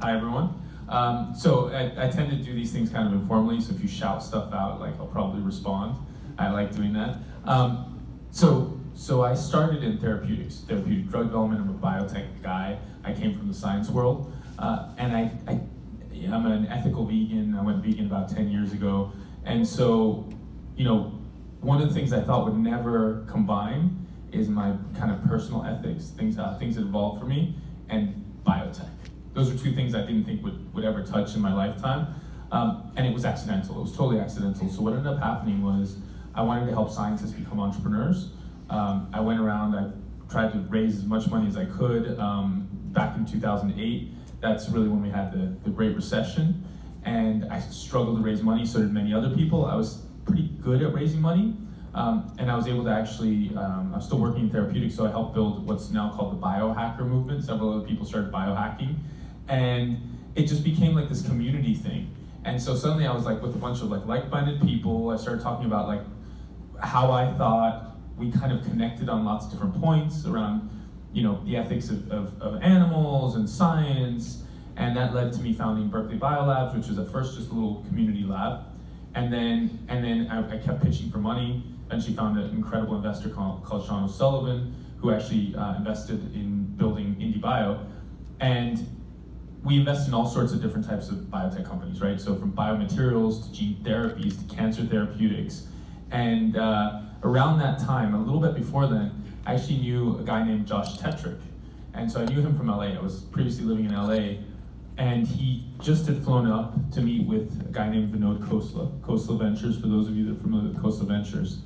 Hi everyone. So I tend to do these things kind of informally, so if you shout stuff out, like I'll probably respond. I like doing that. So I started in therapeutic drug development. I'm a biotech guy. I came from the science world, and I'm an ethical vegan. I went vegan about 10 years ago, and so, you know, one of the things I thought would never combine is my kind of personal ethics, things that evolved for me, and biotech. Those are two things I didn't think would ever touch in my lifetime, and it was accidental. It was totally accidental. So what ended up happening was I wanted to help scientists become entrepreneurs. I went around, I tried to raise as much money as I could. Back in 2008, that's really when we had the Great Recession, and I struggled to raise money, so did many other people. I was pretty good at raising money, and I was able to actually, I'm still working in therapeutics, so I helped build what's now called the biohacker movement. Several other people started biohacking, and it just became like this community thing. And so suddenly I was like with a bunch of like-minded people. I started talking about like how I thought we kind of connected on lots of different points around, you know, the ethics of animals and science, and that led to me founding Berkeley Biolabs, which was at first just a little community lab. And then I kept pitching for money. Eventually found an incredible investor called Sean O'Sullivan, who actually invested in building IndieBio. And we invest in all sorts of different types of biotech companies, right? So from biomaterials to gene therapies to cancer therapeutics. And around that time, a little bit before then, I actually knew a guy named Josh Tetrick. And so I knew him from LA. I was previously living in LA. And he just had flown up to meet with a guy named Vinod Khosla Ventures, for those of you that are familiar with Khosla Ventures.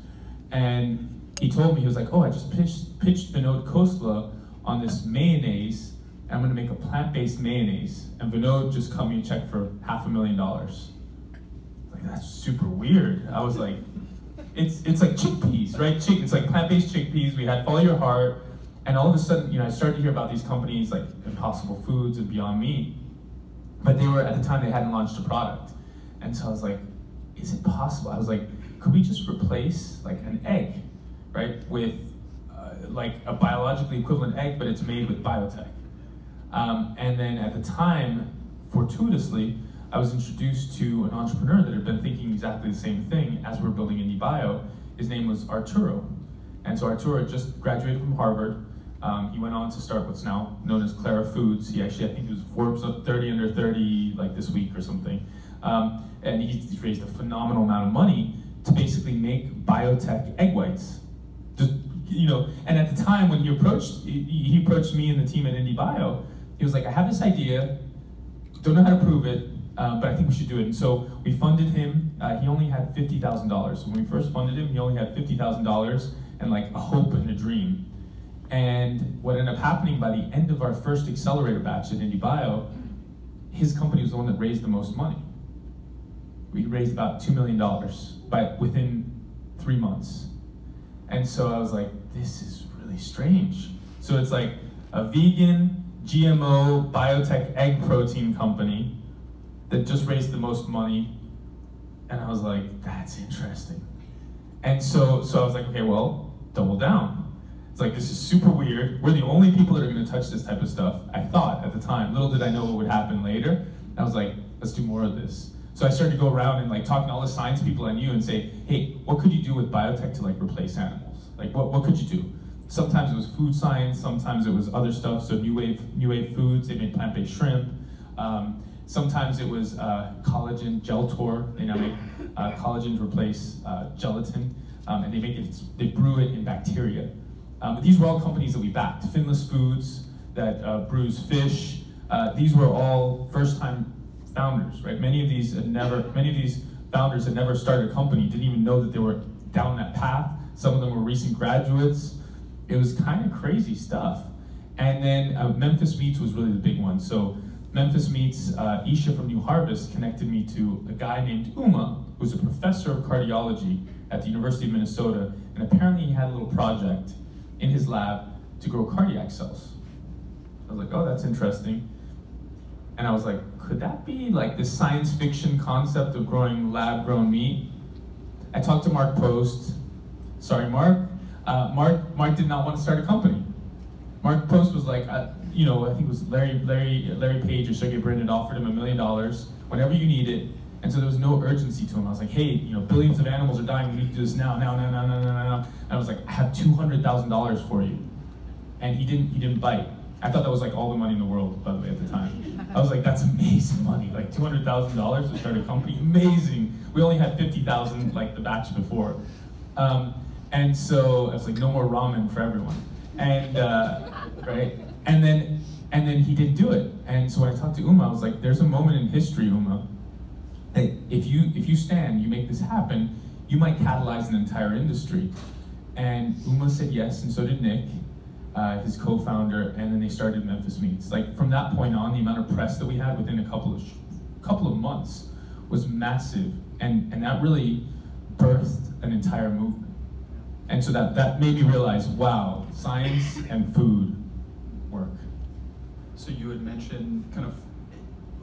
And he told me, he was like, oh, I just pitched Vinod Khosla on this mayonnaise, and I'm gonna make a plant-based mayonnaise. And Vinod just cut me a check for $500,000. Like, that's super weird. I was like, it's like chickpeas, right? It's like plant-based chickpeas. We had Follow Your Heart, and all of a sudden, you know, I started to hear about these companies like Impossible Foods and Beyond Meat. But they were, at the time, they hadn't launched a product. And so I was like, is it possible? I was like, could we just replace like an egg, right, with like a biologically equivalent egg, but it's made with biotech? And then at the time, fortuitously, I was introduced to an entrepreneur that had been thinking exactly the same thing as we were building IndieBio. His name was Arturo. And so Arturo had just graduated from Harvard. He went on to start what's now known as Clara Foods. He actually, I think he was Forbes 30 under 30 like this week or something. And he's raised a phenomenal amount of money to basically make biotech egg whites. Just, you know, and at the time when he approached me and the team at IndieBio, he was like, I have this idea, don't know how to prove it, but I think we should do it. And so we funded him. He only had $50,000. When we first funded him, he only had $50,000 and like a hope and a dream. And what ended up happening by the end of our first accelerator batch at IndieBio, his company was the one that raised the most money. We raised about $2 million within 3 months. And so I was like, this is really strange. So it's like a vegan, GMO, biotech egg protein company that just raised the most money. And I was like, that's interesting. And so I was like, okay, well, double down. It's like, this is super weird. We're the only people that are gonna touch this type of stuff. I thought at the time, little did I know what would happen later. I was like, let's do more of this. So I started to go around and like talking to all the science people I knew and say, hey, what could you do with biotech to like replace animals? Like, what could you do? Sometimes it was food science, sometimes it was other stuff. So New Wave Foods, they made plant-based shrimp. Sometimes it was collagen, Geltor. They now make collagen to replace gelatin, and they brew it in bacteria. But these were all companies that we backed. Finless Foods, that brews fish. These were all first-time founders, right? Many of these founders had never started a company, didn't even know that they were down that path. Some of them were recent graduates. It was kind of crazy stuff. And then Memphis Meats was really the big one. So Memphis Meats, Isha from New Harvest connected me to a guy named Uma, who's a professor of cardiology at the University of Minnesota, and apparently he had a little project in his lab to grow cardiac cells. I was like, oh, that's interesting. And I was like, could that be like this science fiction concept of growing lab-grown meat? I talked to Mark Post. Sorry, Mark. Mark did not want to start a company. Mark Post was like, you know, I think it was Larry Page or Sergey Brin had offered him $1 million whenever you need it. And so there was no urgency to him. I was like, hey, you know, billions of animals are dying. We need to do this now. And I was like, I have $200,000 for you. And he didn't bite. I thought that was like all the money in the world, by the way, at the time. I was like, that's amazing money. Like $200,000 to start a company, amazing. We only had 50,000 like the batch before. And so I was like, no more ramen for everyone. And right? And then he didn't do it. And so when I talked to Uma, I was like, there's a moment in history, Uma, that if you stand, you make this happen, you might catalyze an entire industry. And Uma said yes, and so did Nick, his co-founder, and then they started Memphis Meats. Like from that point on, the amount of press that we had within a couple of months was massive, and that really birthed an entire movement. And so that made me realize, wow, science and food work. So you had mentioned kind of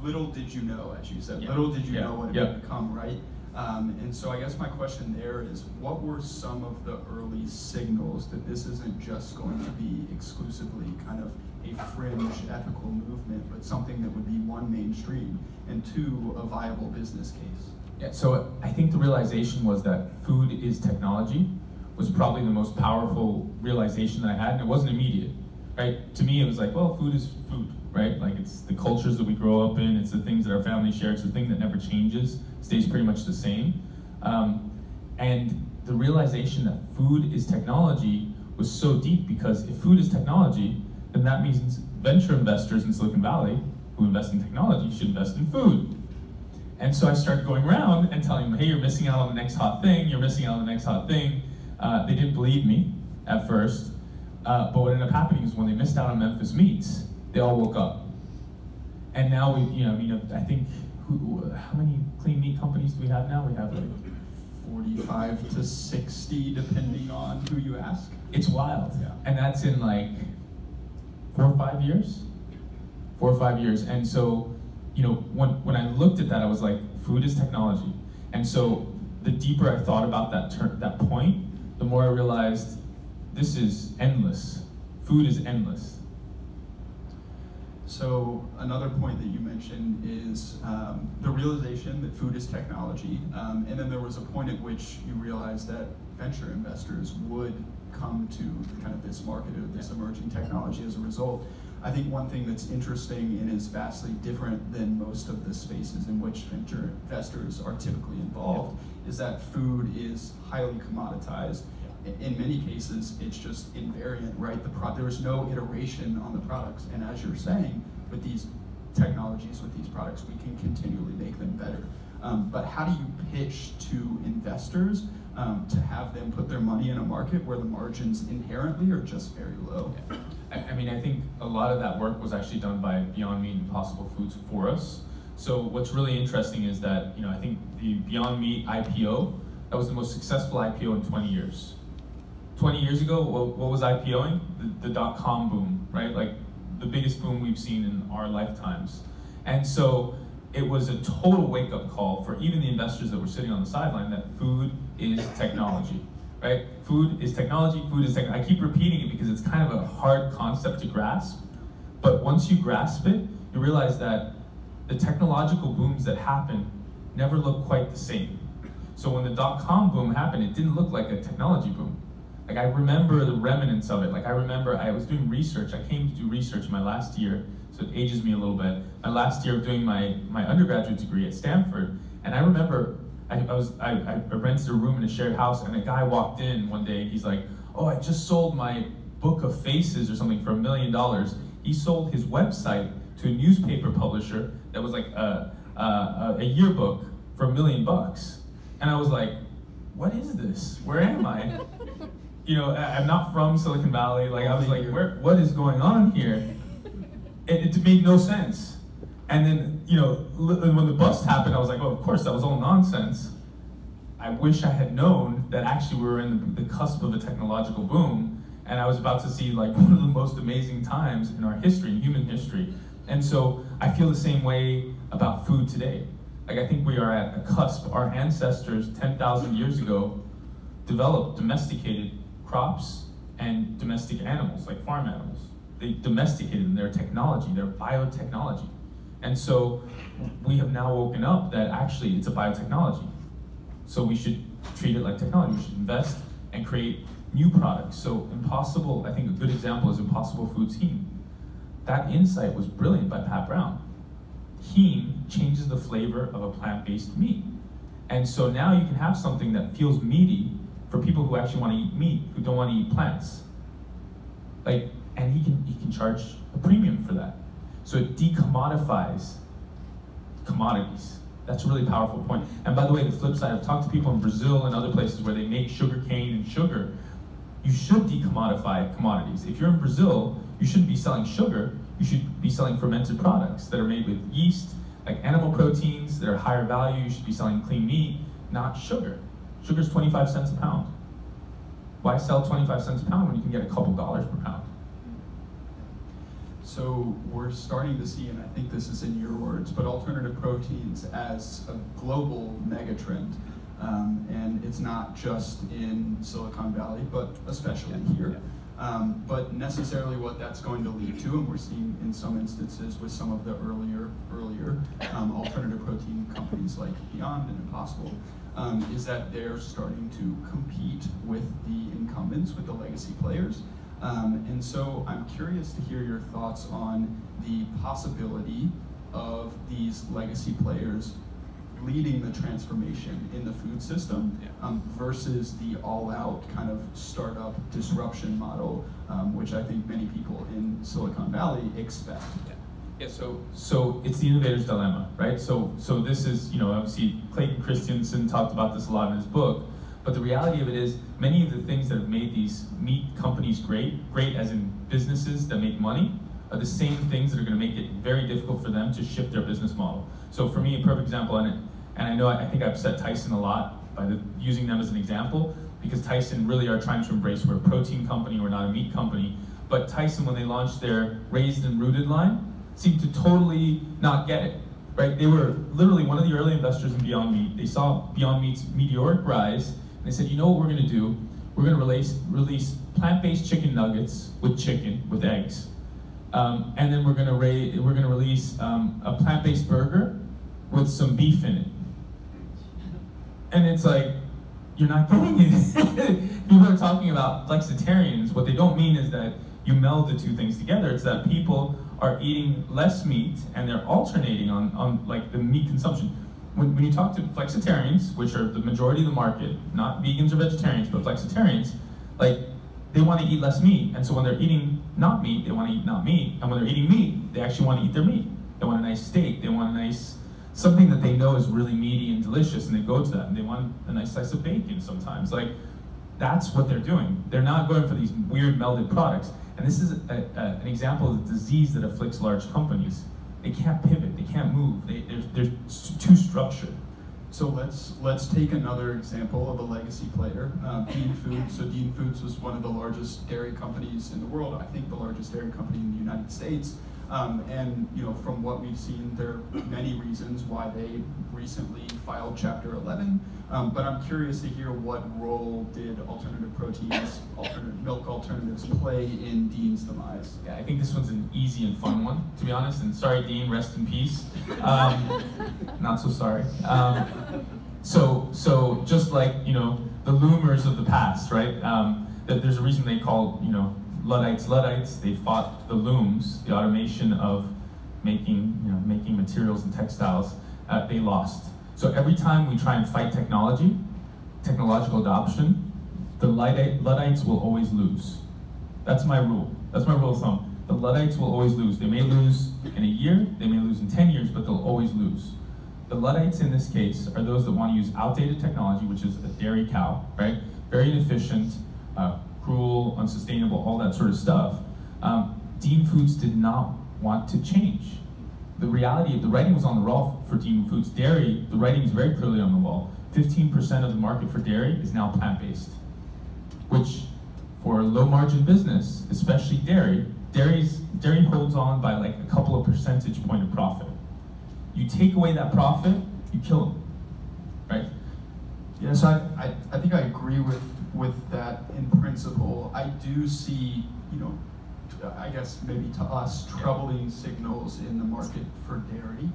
little did you know, as you said, little did you know what it would become, right? And so I guess my question there is, what were some of the early signals that this isn't just going to be exclusively kind of a fringe ethical movement, but something that would be one, mainstream, and two, a viable business case? Yeah, so I think the realization was that food is technology was probably the most powerful realization that I had, and it wasn't immediate, right? To me, it was like, well, food is food, right? Like it's the cultures that we grow up in, it's the things that our family share, it's the thing that never changes, stays pretty much the same. And the realization that food is technology was so deep, because if food is technology, then that means venture investors in Silicon Valley who invest in technology should invest in food. And so I started going around and telling them, hey, you're missing out on the next hot thing, you're missing out on the next hot thing. They didn't believe me at first, but what ended up happening is when they missed out on Memphis Meats, they all woke up. And now I think, how many clean meat companies do we have now? We have like 45 to 60, depending on who you ask. It's wild, yeah. And that's in like 4 or 5 years? 4 or 5 years, and so, you know, when I looked at that, I was like, food is technology. And so the deeper I thought about that point, the more I realized this is endless. Food is endless. So another point that you mentioned is the realization that food is technology, and then there was a point at which you realized that venture investors would come to kind of this market or this emerging technology as a result. I think one thing that's interesting and is vastly different than most of the spaces in which venture investors are typically involved is that food is highly commoditized. In many cases, it's just invariant, right? There is no iteration on the products, and as you're saying, with these technologies, with these products, we can continually make them better. But how do you pitch to investors to have them put their money in a market where the margins inherently are just very low? Yeah. I mean, I think a lot of that work was actually done by Beyond Meat and Impossible Foods for us. So what's really interesting is that, you know, I think the Beyond Meat IPO, that was the most successful IPO in 20 years. 20 years ago, what was IPOing? The dot-com boom, right? Like the biggest boom we've seen in our lifetimes. And so it was a total wake-up call for even the investors that were sitting on the sideline that food is technology, right? Food is technology, food is technology. I keep repeating it because it's kind of a hard concept to grasp, but once you grasp it, you realize that the technological booms that happen never look quite the same. So when the dot-com boom happened, it didn't look like a technology boom. Like I remember the remnants of it. Like I remember I was doing research. I came to do research my last year, so it ages me a little bit. My last year of doing my undergraduate degree at Stanford, and I remember I rented a room in a shared house, and a guy walked in one day, and he's like, oh, I just sold my book of faces or something for $1 million. He sold his website to a newspaper publisher that was like a yearbook for $1 million. And I was like, what is this? Where am I? You know, I'm not from Silicon Valley. Like I was like, what is going on here? It made no sense. And then, you know, when the bust happened, I was like, oh, of course, that was all nonsense. I wish I had known that actually we were in the cusp of a technological boom, and I was about to see like one of the most amazing times in our history, in human history. And so I feel the same way about food today. Like I think we are at a cusp. Our ancestors 10,000 years ago developed domesticated crops and domestic animals, like farm animals. They domesticated them, they're technology, they're biotechnology. And so we have now woken up that actually it's a biotechnology. So we should treat it like technology. We should invest and create new products. So Impossible, I think a good example is Impossible Foods Heme. That insight was brilliant by Pat Brown. Heme changes the flavor of a plant-based meat. And so now you can have something that feels meaty for people who actually want to eat meat, who don't want to eat plants. Like, and he can charge a premium for that. So it decommodifies commodities. That's a really powerful point. And by the way, the flip side, I've talked to people in Brazil and other places where they make sugar cane and sugar. You should decommodify commodities. If you're in Brazil, you shouldn't be selling sugar. You should be selling fermented products that are made with yeast, like animal proteins that are higher value. You should be selling clean meat, not sugar. Sugar's 25 cents a pound. Why sell 25 cents a pound when you can get a couple dollars per pound? So we're starting to see, and I think this is in your words, but alternative proteins as a global megatrend. And it's not just in Silicon Valley, but especially here. But necessarily what that's going to lead to, and we're seeing in some instances with some of the earlier alternative protein companies like Beyond and Impossible, is that they're starting to compete with the incumbents, with the legacy players. And so I'm curious to hear your thoughts on the possibility of these legacy players leading the transformation in the food system versus the all-out kind of startup disruption model, which I think many people in Silicon Valley expect. Yeah, so it's the innovator's dilemma, right? So this is, obviously Clayton Christensen talked about this a lot in his book, but the reality of it is many of the things that have made these meat companies great as in businesses that make money, are the same things that are going to make it very difficult for them to shift their business model. So for me, a perfect example, and I think I've upset Tyson a lot by using them as an example, because Tyson really are trying to embrace we're a protein company, we're not a meat company. But Tyson, when they launched their Raised and Rooted line, seemed to totally not get it, right? They were literally one of the early investors in Beyond Meat. They saw Beyond Meat's meteoric rise, and they said, you know what we're going to do? We're going to release plant-based chicken nuggets with chicken, with eggs. And then we're going to release a plant-based burger with some beef in it. And it's like, you're not getting it. People are talking about flexitarians. What they don't mean is that you meld the two things together. It's that people are eating less meat and they're alternating on like the meat consumption. When you talk to flexitarians, which are the majority of the market, not vegans or vegetarians, but flexitarians, like they want to eat less meat. And so when they're eating not meat, they want to eat not meat. And when they're eating meat, they actually want to eat their meat. They want a nice steak. They want a nice, something that they know is really meaty and delicious, and they go to that. And they want a nice slice of bacon sometimes. Like, that's what they're doing. They're not going for these weird melded products. And this is an example of the disease that afflicts large companies. They can't pivot, they can't move, they're too structured. So let's take another example of a legacy player, Dean Foods. So Dean Foods was one of the largest dairy companies in the world, I think the largest dairy company in the United States. And from what we've seen, there are many reasons why they recently filed Chapter 11. But I'm curious to hear what role did alternative proteins, milk alternatives play in Dean's demise? Yeah, I think this one's an easy and fun one, to be honest. And sorry, Dean, rest in peace. Not so sorry. So just like the loomers of the past, right? There's a reason they call Luddites. They fought the looms, the automation of making materials and textiles. They lost. So every time we try and fight technological adoption, the Luddites will always lose. That's my rule. That's my rule of thumb. The Luddites will always lose. They may lose in a year, they may lose in 10 years, but they'll always lose. The Luddites in this case are those that want to use outdated technology, which is a dairy cow, right? Very inefficient, cruel, unsustainable, all that sort of stuff. Dean Foods did not want to change. The reality of the writing was on the wall for Dean Foods. Dairy, the writing is very clearly on the wall. 15% of the market for dairy is now plant-based, which for a low-margin business, especially dairy holds on by like a couple of percentage point of profit. You take away that profit, you kill them, right? Yeah, so I think I agree with that in principle. I do see, I guess maybe to us, troubling signals in the market for dairy.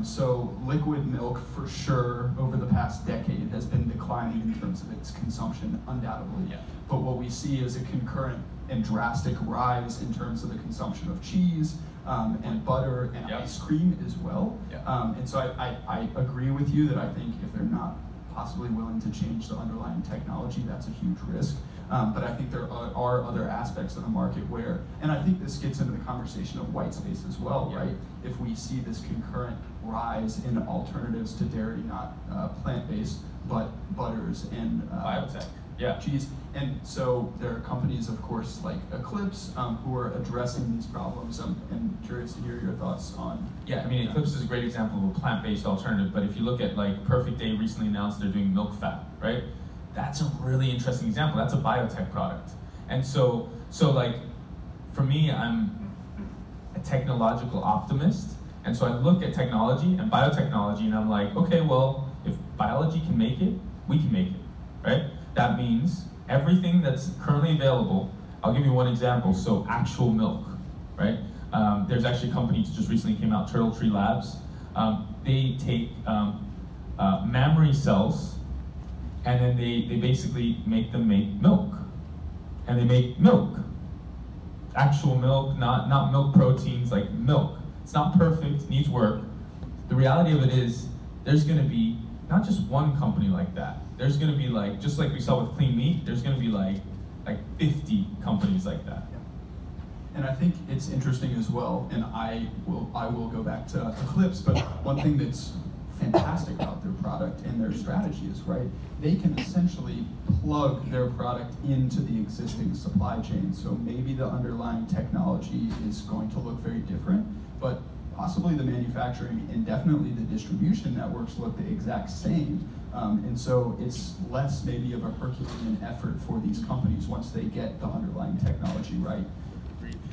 So liquid milk, for sure, over the past decade has been declining in terms of its consumption, undoubtedly. Yeah. But what we see is a concurrent and drastic rise in terms of the consumption of cheese and butter and Yep. ice cream as well. Yep. And so I agree with you that I think if they're not possibly willing to change the underlying technology, that's a huge risk. But I think there are other aspects of the market where, and I think this gets into the conversation of white space as well, Yeah. right? If we see this concurrent rise in alternatives to dairy, not plant-based, but butters and Biotech. Yeah. cheese. And so there are companies, of course, like Eclipse, who are addressing these problems. I'm curious to hear your thoughts on. Yeah, I mean, Eclipse is a great example of a plant-based alternative, but if you look at like Perfect Day recently announced they're doing milk fat, right? That's a really interesting example. That's a biotech product. And so like, for me, I'm a technological optimist. And so I look at technology and biotechnology and I'm like, okay, well, if biology can make it, we can make it, right? That means everything that's currently available. I'll give you one example. So actual milk, right? There's actually a company that just recently came out, Turtle Tree Labs. They take mammary cells and then they basically make them make milk. And they make milk. Actual milk, not milk proteins, like milk. It's not perfect, needs work. The reality of it is there's gonna be not just one company like that. There's gonna be like, just like we saw with clean meat, there's gonna be like 50 companies like that. And I think it's interesting as well, and I will go back to Eclipse, but one thing that's fantastic about their product and their strategy is, right, they can essentially plug their product into the existing supply chain. So maybe the underlying technology is going to look very different, but possibly the manufacturing and definitely the distribution networks look the exact same. And so it's less maybe of a Herculean effort for these companies once they get the underlying technology right.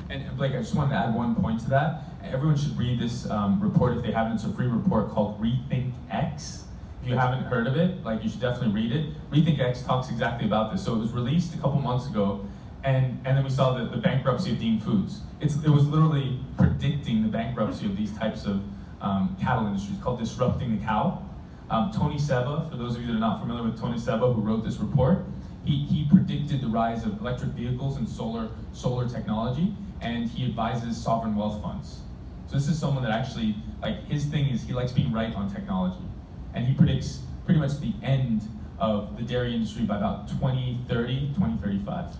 And Blake, I just wanted to add one point to that. Everyone should read this report if they haven't. It's a free report called Rethink X. If you haven't heard of it, like, you should definitely read it. Rethink X talks exactly about this. So it was released a couple months ago, and then we saw the bankruptcy of Dean Foods. It was literally predicting the bankruptcy of these types of cattle industries, called Disrupting the Cow. Tony Seba, for those of you that are not familiar with Tony Seba, who wrote this report, he predicted the rise of electric vehicles and solar technology, and he advises sovereign wealth funds. So this is someone that actually, like, his thing is he likes being right on technology. And he predicts pretty much the end of the dairy industry by about 2030, 2035.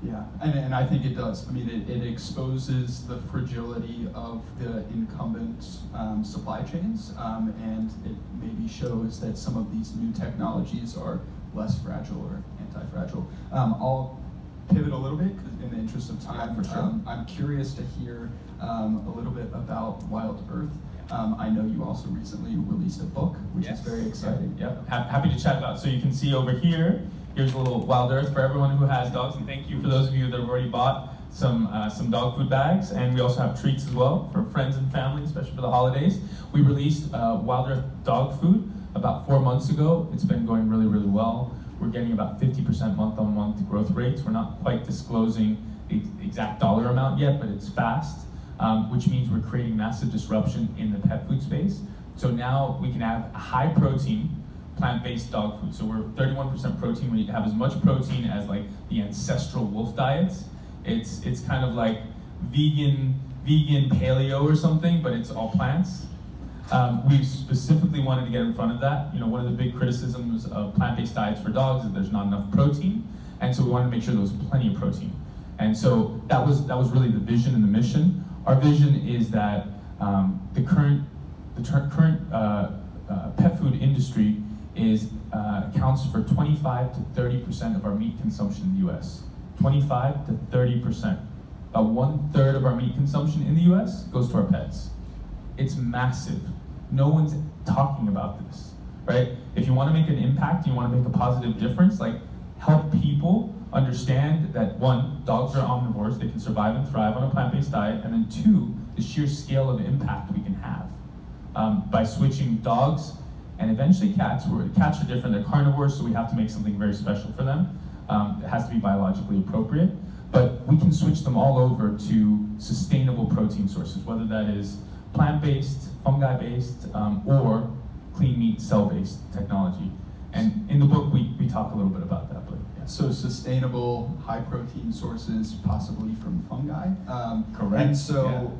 Yeah, and I think it does. I mean, it exposes the fragility of the incumbent supply chains, and it maybe shows that some of these new technologies are less fragile or anti-fragile. I'll pivot a little bit, because in the interest of time, yeah, for sure. I'm curious to hear a little bit about Wild Earth. I know you also recently released a book, which is very exciting. Yep, happy to chat about it. So you can see over here, here's a little Wild Earth for everyone who has dogs, and thank you for those of you that have already bought some dog food bags, and we also have treats as well for friends and family, especially for the holidays. We released Wild Earth dog food about 4 months ago. It's been going really, really well. We're getting about 50% month-on-month growth rates. We're not quite disclosing the exact dollar amount yet, but it's fast, which means we're creating massive disruption in the pet food space. So now we can have a high protein, plant-based dog food. So we're 31% protein. We have as much protein as like the ancestral wolf diets. It's kind of like vegan paleo or something, but it's all plants. We specifically wanted to get in front of that. You know, one of the big criticisms of plant-based diets for dogs is there's not enough protein, and so we wanted to make sure there was plenty of protein. And so that was really the vision and the mission. Our vision is that the current pet food industry accounts for 25 to 30% of our meat consumption in the U.S. 25 to 30%. About 1/3 of our meat consumption in the U.S. goes to our pets. It's massive. No one's talking about this, right? If you want to make an impact, you want to make a positive difference, like, help people understand that, one, dogs are omnivores, they can survive and thrive on a plant-based diet, and then two, the sheer scale of impact we can have by switching dogs and eventually cats. Cats are different, they're carnivores, so we have to make something very special for them. It has to be biologically appropriate. but we can switch them all over to sustainable protein sources, whether that is plant-based, fungi-based, or clean meat, cell-based technology. And in the book, we talk a little bit about that. But yeah. So sustainable, high-protein sources, possibly from fungi. Correct. And so,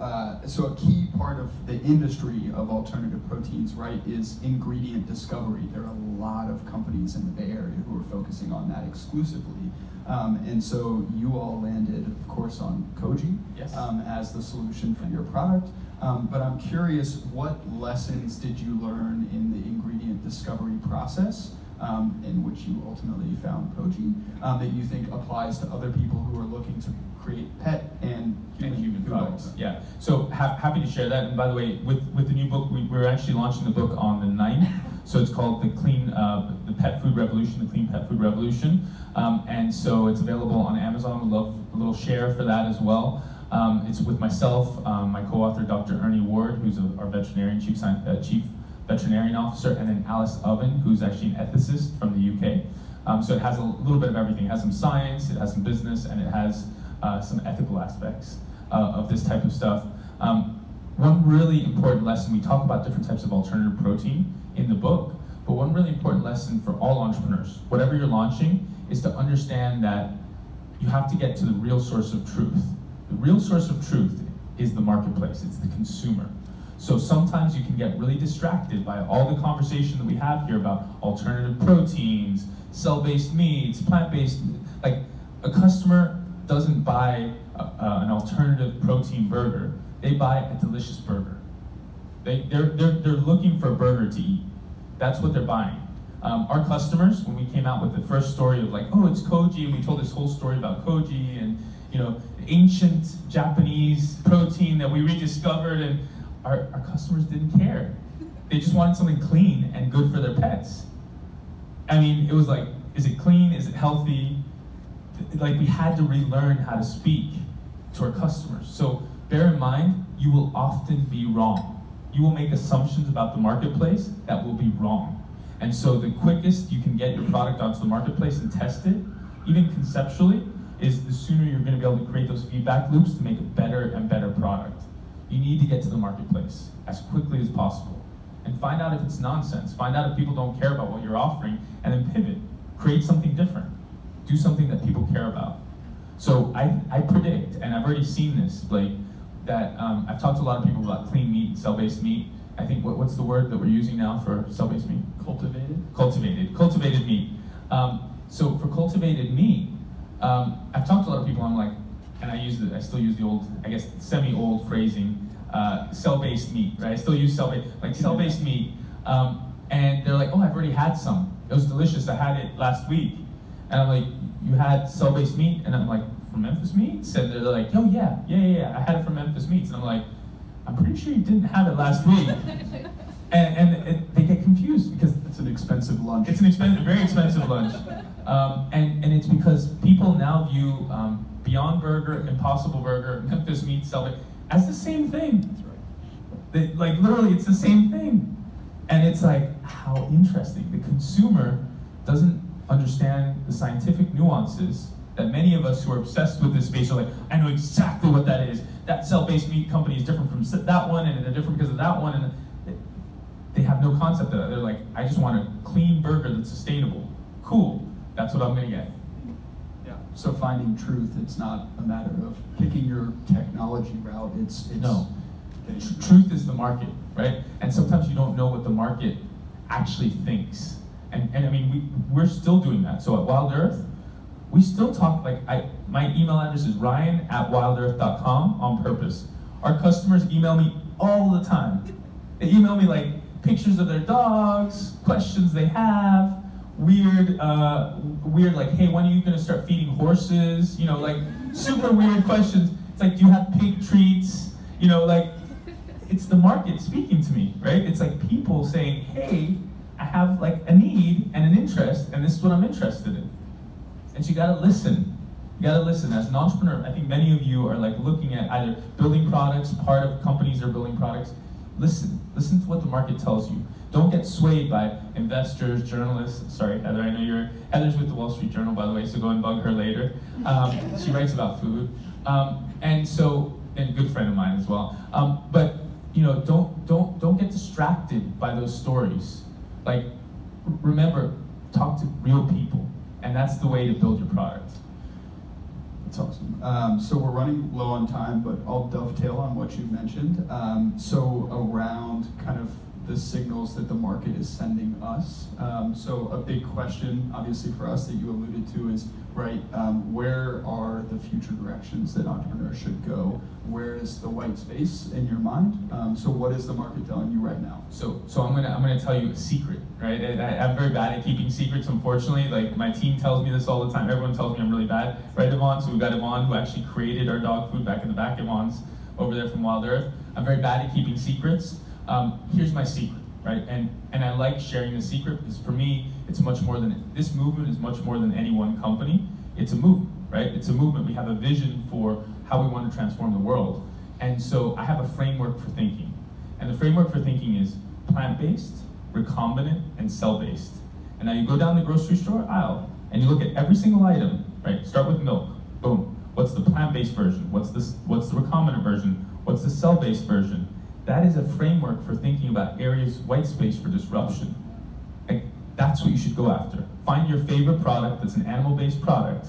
so a key part of the industry of alternative proteins, right, is ingredient discovery. There are a lot of companies in the Bay Area who are focusing on that exclusively. And so you all landed, of course, on koji, yes, as the solution for your product. But I'm curious, what lessons did you learn in the ingredient discovery process, in which you ultimately found koji, that you think applies to other people who are looking to create pet and human products? Yeah, so happy to share that. And by the way, with the new book, we're actually launching the book on the 9th. So it's called the Pet Food Revolution, the Clean Pet Food Revolution. And so it's available on Amazon. We'd love a little share for that as well. It's with myself, my co-author, Dr. Ernie Ward, who's our veterinarian, chief veterinarian officer, and then Alice Oven, who's actually an ethicist from the UK. So it has a little bit of everything. It has some science, it has some business, and it has some ethical aspects of this type of stuff. One really important lesson, we talk about different types of alternative protein in the book, but one really important lesson for all entrepreneurs, whatever you're launching, is to understand that you have to get to the real source of truth. The real source of truth is the marketplace, it's the consumer. So sometimes you can get really distracted by all the conversation that we have here about alternative proteins, cell-based meats, plant-based. Like, a customer doesn't buy an alternative protein burger, they buy a delicious burger. They're looking for a burger to eat. That's what they're buying. Our customers, when we came out with the first story of like, oh, it's koji, and we told this whole story about koji and, you know, ancient Japanese protein that we rediscovered, and our customers didn't care. They just wanted something clean and good for their pets. I mean, it was like, is it clean? Is it healthy? Like, we had to relearn how to speak to our customers. So bear in mind, you will often be wrong. You will make assumptions about the marketplace that will be wrong. And so the quickest you can get your product onto the marketplace and test it, even conceptually, is the sooner you're going to be able to create those feedback loops to make a better and better product. You need to get to the marketplace as quickly as possible and find out if it's nonsense. Find out if people don't care about what you're offering, and then pivot. Create something different. Do something that people care about. So I predict, and I've already seen this, Blake, that I've talked to a lot of people about clean meat, cell-based meat. I think, what's the word that we're using now for cell-based meat? Cultivated? Cultivated meat. So for cultivated meat, I've talked to a lot of people, I'm like, and I still use the old, I guess, semi-old phrasing, cell-based meat, right? I still use cell-based meat, and they're like, oh, I've already had some. It was delicious, I had it last week. And I'm like, you had cell-based meat? And I'm like, from Memphis Meats? And they're like, oh yeah, I had it from Memphis Meats. And I'm like, I'm pretty sure you didn't have it last week. and they get confused because it's an expensive lunch. It's very expensive lunch. And it's because people now view Beyond Burger, Impossible Burger, Memphis Meats, as the same thing. That's right. Like, literally, it's the same thing. And it's like, how interesting. The consumer doesn't understand the scientific nuances that many of us who are obsessed with this space are like, I know exactly what that is. That cell-based meat company is different from that one, and they're different because of that one. And they have no concept of that. They're like, I just want a clean burger that's sustainable. Cool, that's what I'm gonna get. Yeah, so finding truth, it's not a matter of picking your technology route, it's no. Truth is the market, right? And sometimes you don't know what the market actually thinks. And I mean, we're still doing that. So at Wild Earth, we still talk, like, my email address is ryan@wildearth.com on purpose. Our customers email me all the time. They email me like pictures of their dogs, questions they have, weird like, hey, when are you gonna start feeding horses? You know, like super weird questions. It's like, do you have pig treats? You know, like, it's the market speaking to me, right? It's like people saying, hey, I have like a need and an interest, and this is what I'm interested in. And so you gotta listen. You gotta listen. As an entrepreneur, I think many of you are like looking at either building products, part of companies are building products. listen to what the market tells you. Don't get swayed by investors, journalists. Sorry, Heather, I know Heather's with the Wall Street Journal, by the way, so go and bug her later. She writes about food. And a good friend of mine as well. But don't get distracted by those stories. Like, remember, talk to real people, and that's the way to build your product. That's awesome. So we're running low on time, but I'll dovetail on what you mentioned. So around kind of the signals that the market is sending us. So a big question, obviously for us, that you alluded to is, right, where are the future directions that entrepreneurs should go? Where is the white space in your mind? So what is the market telling you right now? So I'm gonna tell you a secret, right? I'm very bad at keeping secrets, unfortunately. Like, my team tells me this all the time. Everyone tells me I'm really bad, right, Yvonne? So we've got Yvonne, who actually created our dog food back in the back. Yvonne's over there from Wild Earth. I'm very bad at keeping secrets. Here's my secret, right? And I like sharing the secret because for me, it's much more than, this movement is much more than any one company. It's a movement, right? It's a movement. We have a vision for how we want to transform the world. And so I have a framework for thinking. And the framework for thinking is plant-based, recombinant, and cell-based. And now you go down the grocery store aisle and you look at every single item, right? Start with milk, boom. What's the plant-based version? What's the recombinant version? What's the cell-based version? That is a framework for thinking about areas, white space for disruption. Like, that's what you should go after. Find your favorite product that's an animal-based product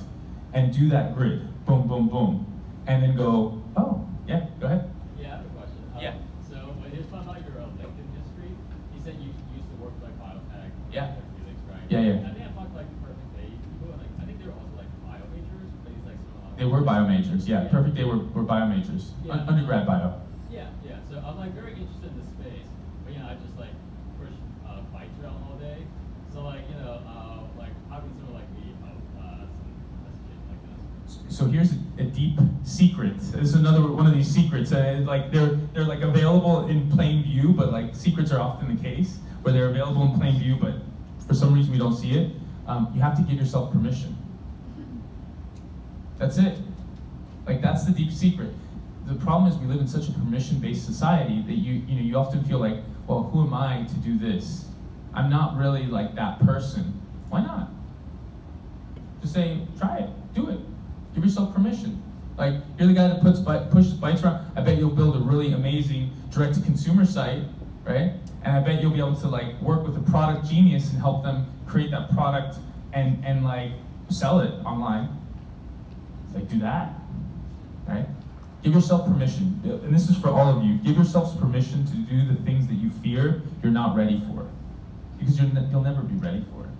and do that grid. Boom, boom, boom. And then go, oh, yeah, go ahead. Yeah, I have a question. Yeah. So here's one about your LinkedIn history. You said you used to work like biotech. Yeah. Therapeutics, right? Yeah. I think I talked like Perfect Day people, and like I think they were also like bio majors. But like They were bio majors, yeah. Perfect Day were bio majors. Yeah. Undergrad bio. Yeah. So I'm like very interested in this space, but I just like push bikes around all day. So like like how can someone like me help some messaging like this? So here's a deep secret. This is another one of these secrets. Like they're like available in plain view, but like secrets are often the case where they're available in plain view, but for some reason we don't see it. You have to give yourself permission. That's it. Like, that's the deep secret. The problem is we live in such a permission-based society that you often feel like, well, who am I to do this? I'm not really like that person. Why not? Just say, try it, do it. Give yourself permission. Like, you're the guy that pushes bikes around. I bet you'll build a really amazing direct-to-consumer site, right? And I bet you'll be able to like work with a product genius and help them create that product and like sell it online. Like, do that, right? Give yourself permission, and this is for all of you. Give yourselves permission to do the things that you fear you're not ready for, because you'll never be ready for it.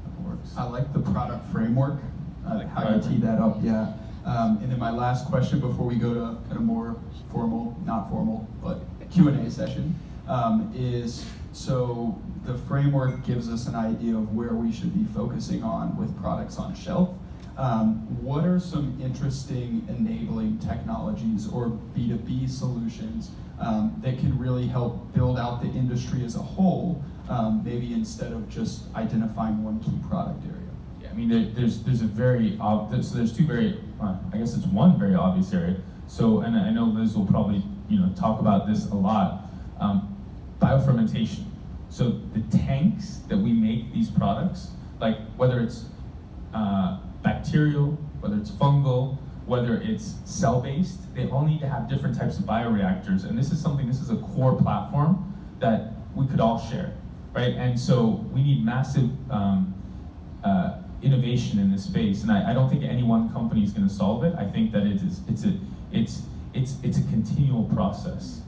That works. I like the product framework, how you tee that up, yeah. And then my last question before we go to kind of more formal, not formal, but Q&A session, is, so the framework gives us an idea of where we should be focusing on with products on shelf. What are some interesting enabling technologies or B2B solutions that can really help build out the industry as a whole, maybe instead of just identifying one key product area? Yeah, I mean, there's a very there's two very I guess it's one very obvious area. So, and I know Liz will probably talk about this a lot. Biofermentation. So the tanks that we make these products, like whether it's bacterial, whether it's fungal, whether it's cell-based, they all need to have different types of bioreactors. And this is a core platform that we could all share, right? And so we need massive innovation in this space. And I don't think any one company is going to solve it. I think that it's a continual process.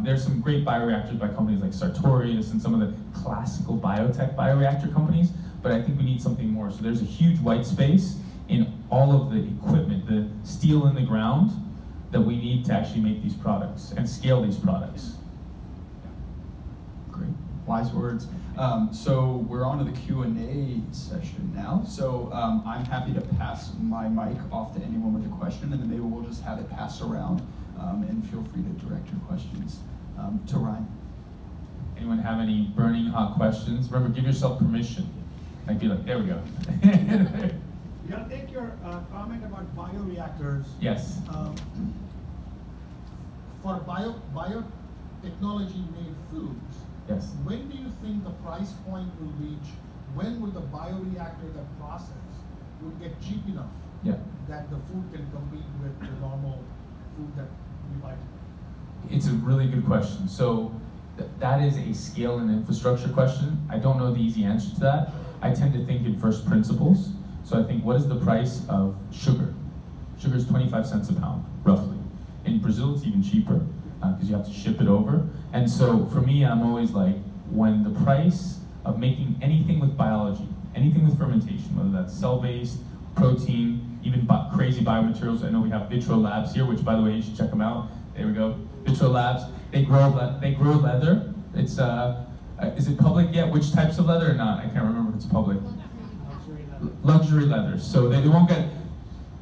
There's some great bioreactors by companies like Sartorius and some of the classical biotech bioreactor companies, but I think we need something more. So there's a huge white space in all of the equipment, the steel in the ground that we need to actually make these products and scale these products. Great, wise words. So we're on to the Q&A session now. So I'm happy to pass my mic off to anyone with a question, and then maybe we'll just have it passed around, and feel free to direct your questions to Ryan. Anyone have any burning hot questions? Remember, give yourself permission. I'd be like, there we go. Yeah, take your comment about bioreactors. Yes. For technology-made foods. Yes. When do you think the price point will reach? When will the bioreactor, that process, will get cheap enough that the food can compete with the normal food that we buy today? It's a really good question. So that is a scale and infrastructure question. I don't know the easy answer to that. I tend to think in first principles. So I think, what is the price of sugar? Sugar is 25 cents a pound, roughly. In Brazil, it's even cheaper because you have to ship it over. And so for me, I'm always like, when the price of making anything with biology, anything with fermentation, whether that's cell-based, protein, even crazy biomaterials. I know we have Vitro Labs here, which, by the way, you should check them out. There we go, Vitro Labs. They grow leather. It's is it public yet? Which types of leather or not? I can't remember if it's public. Luxury leather. So they won't get.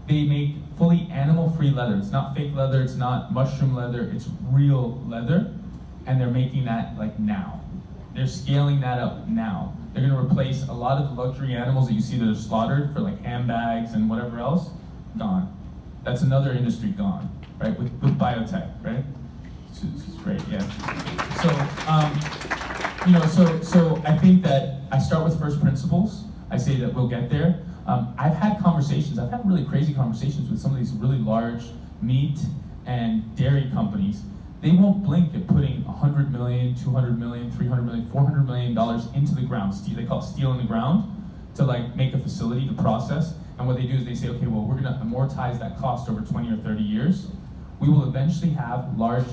They make fully animal-free leather. It's not fake leather. It's not mushroom leather. It's real leather, and they're making that like now. They're scaling that up now. They're going to replace a lot of the luxury animals that you see that are slaughtered for like handbags and whatever else. Gone. That's another industry gone, right? With biotech, right? It's great, yeah. So, so I think that I start with first principles. I say that we'll get there. I've had really crazy conversations with some of these really large meat and dairy companies. They won't blink at putting $100 million, $200 million, $300 million, $400 million into the ground. They call it steel in the ground to like make a facility to process. And what they do is they say, okay, well, we're going to amortize that cost over 20 or 30 years. We will eventually have large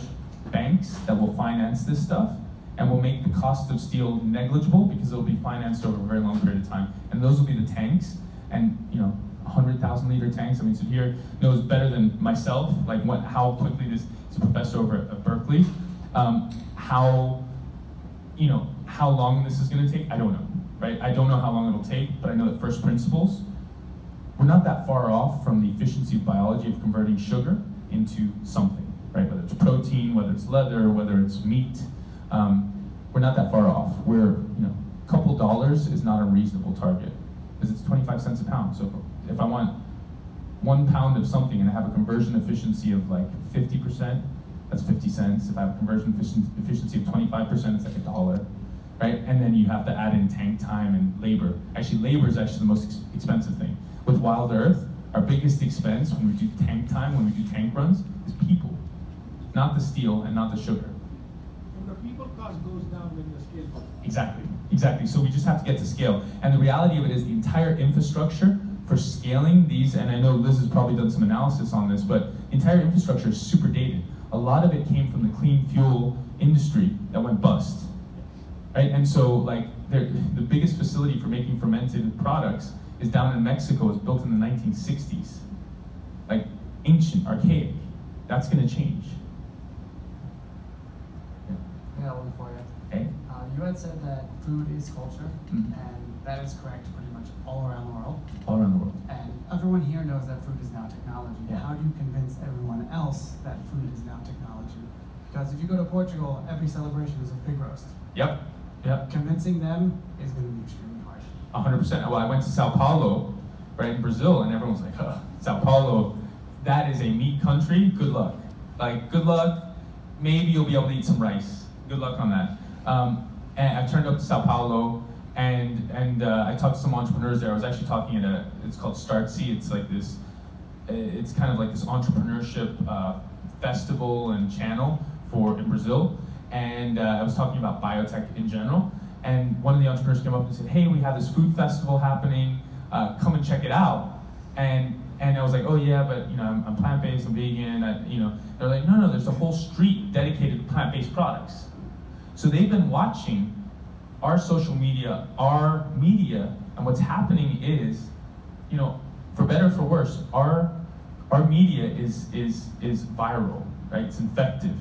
banks that will finance this stuff, and will make the cost of steel negligible because it will be financed over a very long period of time. And those will be the tanks, and 100,000 liter tanks. I mean, so here knows better than myself, like how quickly this. He's a professor over at Berkeley. How long this is going to take, I don't know, right? I don't know how long it'll take, but I know that first principles, we're not that far off from the efficiency of biology of converting sugar into something, right? Whether it's protein, whether it's leather, whether it's meat, we're not that far off. We're, a couple dollars is not a reasonable target because it's 25 cents a pound. So if I want 1 pound of something and I have a conversion efficiency of like 50%, that's 50 cents. If I have a conversion efficiency of 25%, it's like $1, right? And then you have to add in tank time and labor. Actually, labor is actually the most expensive thing. With Wild Earth, our biggest expense when we do tank time, when we do tank runs, is people. Not the steel and not the sugar. And the people cost goes down when the scale goes down. Exactly. So we just have to get to scale. And the reality of it is the entire infrastructure for scaling these, and I know Liz has probably done some analysis on this, but the entire infrastructure is super dated. A lot of it came from the clean fuel industry that went bust, right? And so like the biggest facility for making fermented products is down in Mexico. It was built in the 1960s. Like ancient, archaic. That's gonna change. I got one for you. Okay. You had said that food is culture, Mhm. and that is correct pretty much all around the world. All around the world. And everyone here knows that food is now technology. Yeah. How do you convince everyone else that food is now technology? Because if you go to Portugal, every celebration is a pig roast. Yep. Convincing them is going to be extremely hard. 100%. Well, I went to Sao Paulo, right, in Brazil, and everyone's like, Sao Paulo, that is a meat country, good luck. Like, good luck, maybe you'll be able to eat some rice. Good luck on that. And I turned up to Sao Paulo, and I talked to some entrepreneurs there. I was actually talking at it's called Startse. It's like this, it's kind of like this entrepreneurship festival and channel in Brazil. And I was talking about biotech in general. And one of the entrepreneurs came up and said, hey, we have this food festival happening, come and check it out. And I was like, oh yeah, but I'm plant-based, I'm vegan, They're like, no, there's a whole street dedicated to plant-based products. So they've been watching our social media, our media, and what's happening is, for better or for worse, our media is viral, right? It's infective.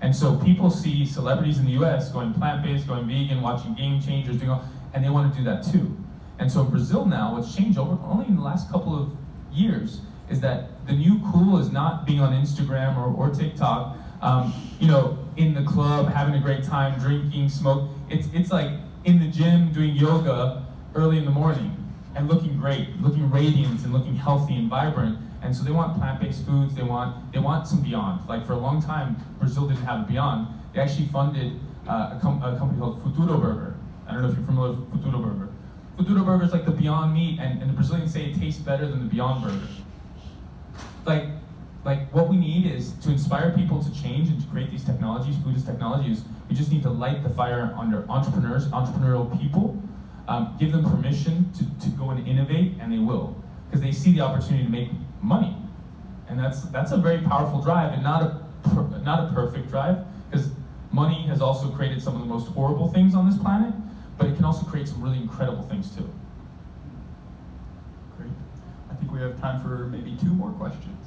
And so people see celebrities in the US going plant-based, going vegan, watching Game Changers, and they want to do that too. And so in Brazil now, what's changed only in the last couple of years is that the new cool is not being on Instagram or TikTok, in the club, having a great time, drinking, smoke. It's like in the gym doing yoga early in the morning and looking great, looking radiant and looking healthy and vibrant. And so they want plant-based foods, they want some Beyond. Like for a long time, Brazil didn't have a Beyond. They actually funded a company called Futuro Burger. I don't know if you're familiar with Futuro Burger. Futuro Burger is like the Beyond Meat, and the Brazilians say it tastes better than the Beyond Burger. Like what we need is to inspire people to change and to create these technologies, food as technologies. We just need to light the fire under entrepreneurs, entrepreneurial people, give them permission to go and innovate, and they will, because they see the opportunity to make money, and that's a very powerful drive, and not a perfect drive, because money has also created some of the most horrible things on this planet, but it can also create some really incredible things too. Great. I think we have time for maybe 2 more questions.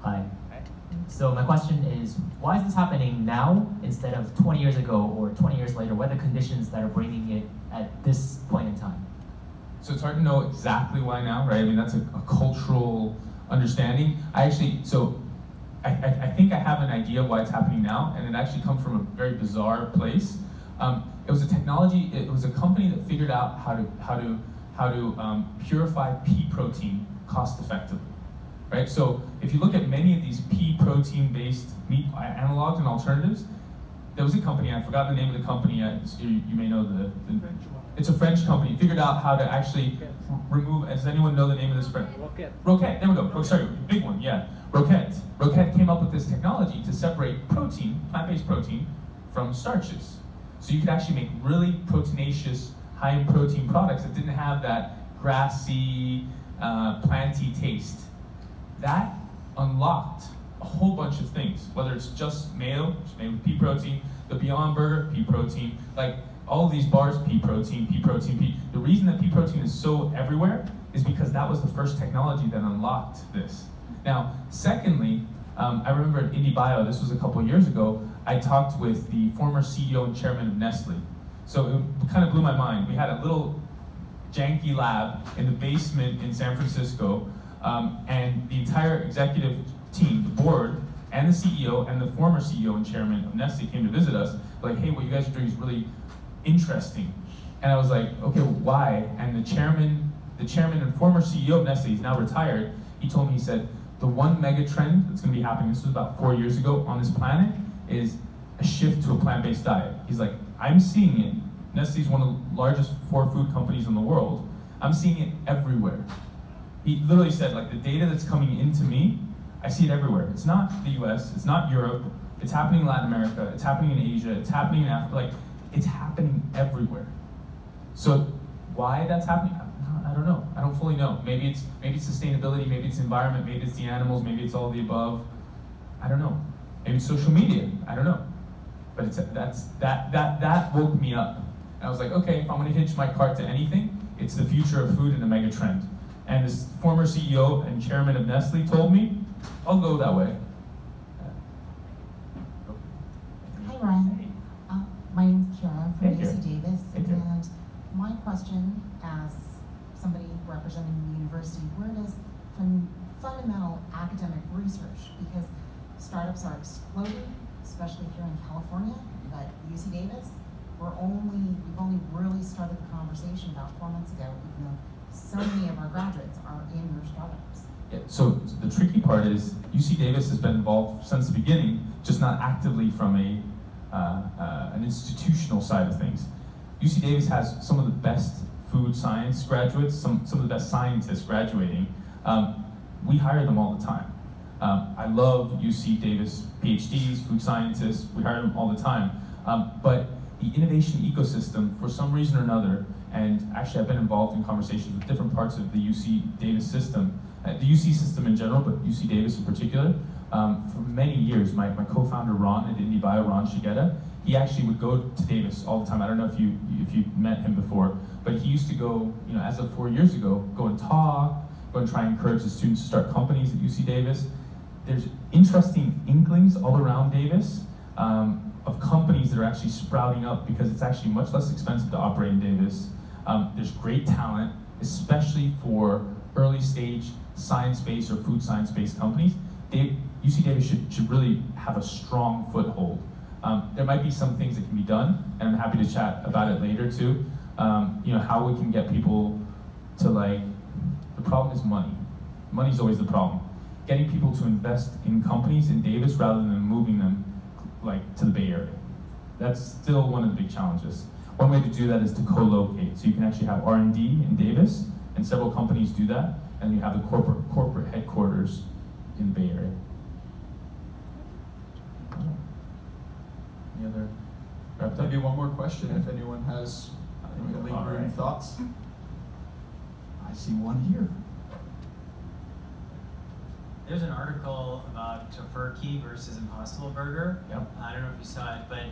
Hi. So my question is, why is this happening now instead of 20 years ago or 20 years later? What are the conditions that are bringing it at this point in time? So it's hard to know exactly why now, right? I mean, that's a cultural understanding. I think I have an idea why it's happening now, and it actually comes from a very bizarre place. It was a technology. It was a company that figured out how to purify pea protein cost effectively. Right? So if you look at many of these pea protein-based meat analogs and alternatives, there was a company, I forgot the name of the company, you may know the it's a French company, figured out how to actually remove, does anyone know the name of this brand? Roquette, there we go, sorry, big one, yeah. Roquette came up with this technology to separate protein, plant-based protein, from starches. So you could actually make really proteinaceous, high in protein products that didn't have that grassy, planty taste. That unlocked a whole bunch of things, whether it's just mayo, which is made with pea protein, the Beyond Burger, pea protein, like all of these bars, pea protein, pea protein, pea. The reason that pea protein is so everywhere is because that was the first technology that unlocked this. Now, secondly, I remember at IndieBio, this was a couple years ago, I talked with the former CEO and chairman of Nestle. So it kind of blew my mind. We had a little janky lab in the basement in San Francisco, and the entire executive team, the board, and the CEO, and the former CEO and chairman of Nestle came to visit us, like, hey, what you guys are doing is really interesting. And I was like, okay, well, why? And the chairman and former CEO of Nestle, he's now retired, he told me, he said, the one mega trend that's gonna be happening, this was about 4 years ago on this planet, is a shift to a plant-based diet. He's like, I'm seeing it. Nestle's one of the largest 4 food companies in the world. I'm seeing it everywhere. He literally said, like, the data that's coming into me, I see it everywhere. It's not the US, it's not Europe, it's happening in Latin America, it's happening in Asia, it's happening in Africa, like, it's happening everywhere. So why that's happening, I don't know. I don't fully know. Maybe it's sustainability, maybe it's environment, maybe it's the animals, maybe it's all the above. I don't know. Maybe it's social media, I don't know. But it's that woke me up. And I was like, okay, if I'm gonna hitch my cart to anything, it's the future of food and a mega trend. And this former CEO and chairman of Nestle told me, I'll go that way. Hi, Ryan. My name is Clara from UC Davis. And my question, as somebody representing the university, where does fundamental academic research, because startups are exploding, especially here in California, but UC Davis, we've only really started the conversation about 4 months ago, even though so many of our graduates are in your startups. Yeah, so the tricky part is UC Davis has been involved since the beginning, just not actively from an institutional side of things. UC Davis has some of the best food science graduates, some of the best scientists graduating. We hire them all the time. I love UC Davis PhDs, food scientists, we hire them all the time. But the innovation ecosystem, for some reason or another, and actually I've been involved in conversations with different parts of the UC Davis system, the UC system in general, but UC Davis in particular, for many years, my co-founder Ron at IndieBio, Ron Shigeta, he actually would go to Davis all the time. I don't know if you met him before, but he used to go, as of 4 years ago, go and talk, go and try and encourage the students to start companies at UC Davis. There's interesting inklings all around Davis of companies that are actually sprouting up because it's actually much less expensive to operate in Davis. There's great talent, especially for early stage science-based or food science-based companies. UC Davis should really have a strong foothold. There might be some things that can be done, and I'm happy to chat about it later too. How we can get people to the problem is money. Money's always the problem. Getting people to invest in companies in Davis rather than moving them like to the Bay Area. That's still one of the big challenges. One way to do that is to co-locate. So you can actually have R&D in Davis, and several companies do that, and you have the corporate headquarters in the Bay Area. Any other wrapped up? Maybe one more question if anyone has any lingering thoughts. I see one here. There's an article about tofurkey versus Impossible Burger. Yep. I don't know if you saw it, but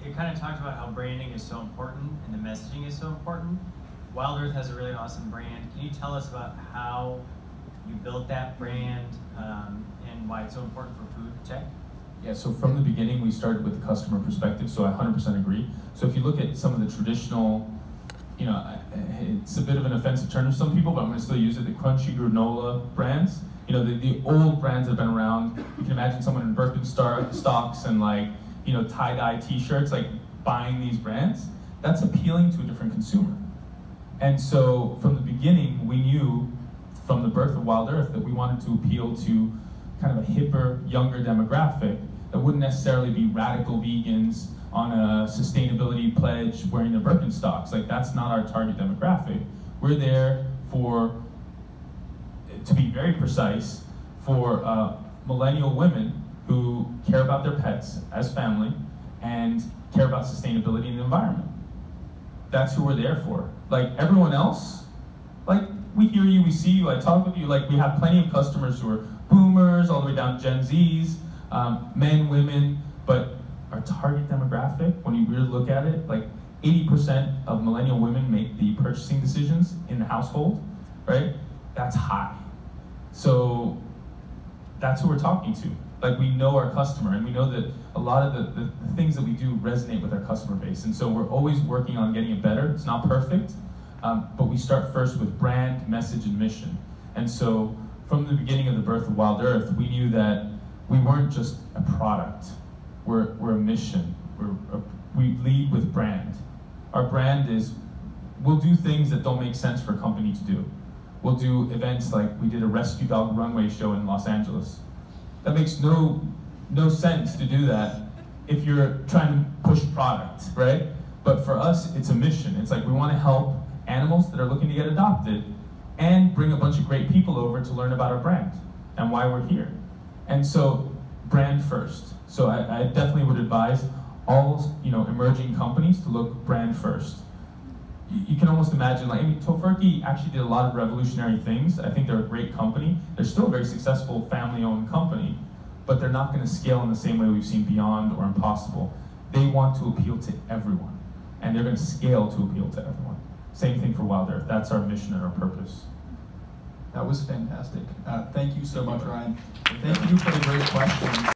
it kind of talked about how branding is so important and the messaging is so important. Wild Earth has a really awesome brand. Can you tell us about how you built that brand and why it's so important for food tech? Yeah, so from the beginning, we started with the customer perspective, so I 100% agree. So if you look at some of the traditional, it's a bit of an offensive term to some people, but I'm going to still use it, the crunchy granola brands. The old brands that have been around. You can imagine someone in Birkenstocks and tie-dye t-shirts, buying these brands. That's appealing to a different consumer. And so from the beginning, we knew from the birth of Wild Earth that we wanted to appeal to kind of a hipper, younger demographic that wouldn't necessarily be radical vegans on a sustainability pledge wearing their Birkenstocks. That's not our target demographic. We're there for, to be very precise, for millennial women who care about their pets as family and care about sustainability and the environment. That's who we're there for. Everyone else, we hear you, we see you, I talk with you, we have plenty of customers who are boomers, all the way down to Gen Zs, men, women, but our target demographic, when you really look at it, 80% of millennial women make the purchasing decisions in the household, right? That's high. So that's who we're talking to. We know our customer, and we know that a lot of the things that we do resonate with our customer base. And so we're always working on getting it better. It's not perfect, but we start first with brand, message, and mission. And so from the beginning of the birth of Wild Earth, we knew that we weren't just a product. We're a mission. We lead with brand. Our brand is, we'll do things that don't make sense for a company to do. We'll do events like we did a rescue dog runway show in Los Angeles. That makes no sense to do that if you're trying to push product, right? But for us, it's a mission. It's we want to help animals that are looking to get adopted and bring a bunch of great people over to learn about our brand and why we're here. And so, brand first. So I definitely would advise all emerging companies to look brand first. You can almost imagine, Tofurkey actually did a lot of revolutionary things. I think they're a great company. They're still a very successful family-owned company, but they're not going to scale in the same way we've seen Beyond or Impossible. They want to appeal to everyone, and they're going to scale to appeal to everyone. Same thing for Wild Earth. That's our mission and our purpose. That was fantastic. Thank you so much, Ryan. Thank you for the great questions.